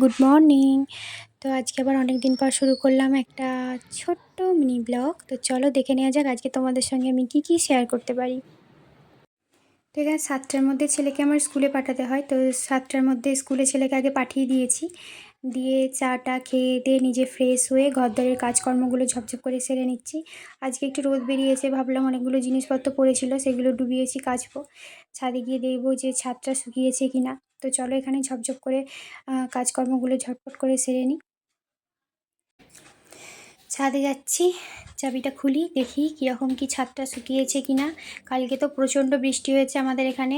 Good morning. তো আজকে আবার অনেক দিন পর শুরু করলাম একটা ছোট্ট মিনি ব্লগ। তো চলো দেখে নেওয়া যাক আজকে তোমাদের সঙ্গে আমি কি শেয়ার করতে পারি। তো এখানে 7টার মধ্যে ছেলেকে আমার স্কুলে পাঠাতে হয়, তো 7টার মধ্যে স্কুলে ছেলেকে আগে পাঠিয়ে দিয়েছি। দিয়ে চাটা খেয়ে দিয়ে নিজে ফ্রেশ হয়ে ঘরদোরের কাজকর্মগুলো ঝপঝপ করে সেরে নিচ্ছি। আজকে একটু রোদ বেরিয়েছে, ভাবলাম অনেকগুলো জিনিসপত্র পড়েছিল সেগুলো ডুবিয়েছি, কাচবো। ছাদে গিয়ে দেখবো যে ছাদটা শুকিয়েছে কিনা। তো চলো এখানে ঝপঝপ করে কাজকর্মগুলো ঝটপট করে সেরে নিই। ছাদে যাচ্ছি, চাবিটা খুলি, দেখি কীরকম কি ছাদটা শুকিয়েছে কিনা। কালকে তো প্রচণ্ড বৃষ্টি হয়েছে আমাদের এখানে,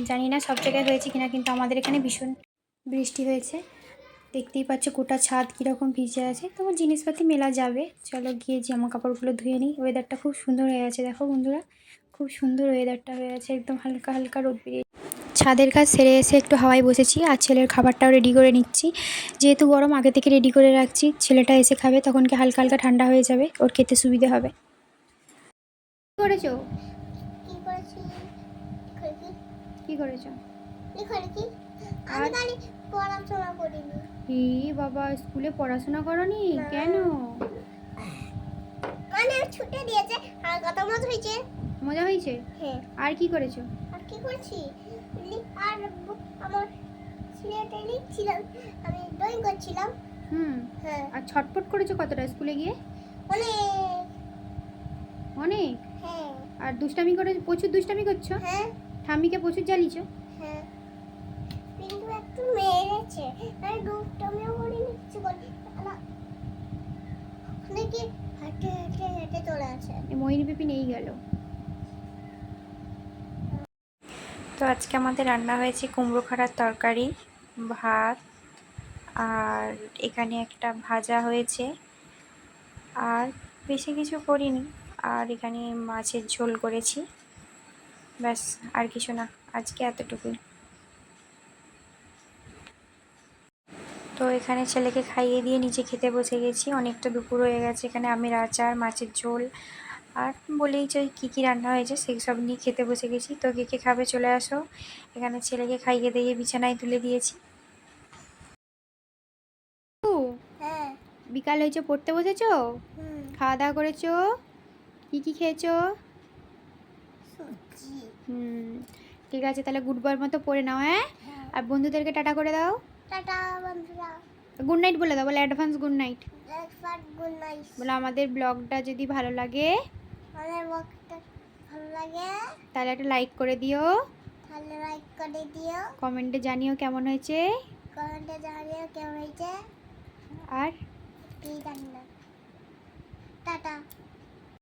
জানি না সব জায়গায় হয়েছে কিনা, কিন্তু আমাদের এখানে ভীষণ বৃষ্টি হয়েছে। দেখতেই পাচ্ছ গোটা ছাদ কীরকম ভিজে আছে। তো জিনিসপাতি মেলা যাবে, চলো গিয়ে জামা কাপড়গুলো ধুয়ে নিই। ওয়েদারটা খুব সুন্দর হয়ে আছে, দেখো বন্ধুরা, খুব সুন্দর ওয়েদারটা হয়ে আছে, একদম হালকা হালকা রোদ বেরিয়ে। ছাদের কাজ সেরে এসে একটু হাওয়ায় বসেছি, আর ছেলের খাবারটাও রেডি করে নিচ্ছি। যেহেতু গরম, আগে থেকে রেডি করে রাখছি, ছেলেটা এসে খাবে তখন কি হালকা হালকা ঠান্ডা হয়ে যাবে, ওর খেতে সুবিধে হবে। কি করেছো? কি করেছো? পড়াশোনা করিনি। বাবা, স্কুলে পড়াশোনা করনি কেন? মানে ছুটি দিয়েছে, আর কত মজা হয়েছে। মজা হয়েছে? হ্যাঁ। আর কি করেছো? আর কি করছি, আর আমার সিলেটে লিখছিলাম, আমি ড্রয়িং করছিলাম। হ্যাঁ। আর ছটপট করেছো কতটা স্কুলে গিয়ে? অনেক অনেক। হ্যাঁ। আর দুষ্টামি করে, প্রচুর দুষ্টামি করছো? হ্যাঁ। ঠাম্মিকে প্রচুর জ্বালিয়েছো? হ্যাঁ, কিন্তু একটু মেরেছে, আমি দুষ্টমিও করি নিচ্ছি বলি দেখি, হেঁটে হেঁটে হেঁটে চলে আসে। ময়ূরী পিপি নেই গেল। তো আজকে আমাদের রান্না হয়েছে কুমড়ো খাড়ার তরকারি, ভাত, আর এখানে একটা ভাজা হয়েছে, আর বেশি কিছু করিনি। আর এখানে মাছের ঝোল করেছি, ব্যাস, আর কিছু না, আজকে এতটুকুই। তো এখানে ছেলেকে খাইয়ে দিয়ে নিচে খেতে বসে গেছি, অনেকটা দুপুর হয়ে গেছে। এখানে আমের আচার, মাছের ঝোল, আর বলেই যে কী রান্না হয়েছে সেই সব নিয়ে খেতে বসে গেছি। তো কে খাবে চলে আসো। এখানে ছেলেকে খাইয়ে দিয়ে বিছানায় তুলে দিয়েছি। হ্যাঁ। বিকাল হয়েছে, পড়তে বসেছো? খাওয়া দাওয়া করেছো? কি খেয়েছো? ঠিক আছে, তাহলে গুড বয়ের মতো পড়ে নাও। হ্যাঁ, আর বন্ধুদেরকে টাটা করে দাও। টাটা বন্ধুরা। গুড নাইট বলে দাও, বলে advance good night. Good night. বলে আমাদের ব্লগটা যদি ভালো লাগে, তাহলে একটা লাইক করে দিও। কমেন্টে জানিও কেমন হয়েছে। আর কি জানি না। টাটা।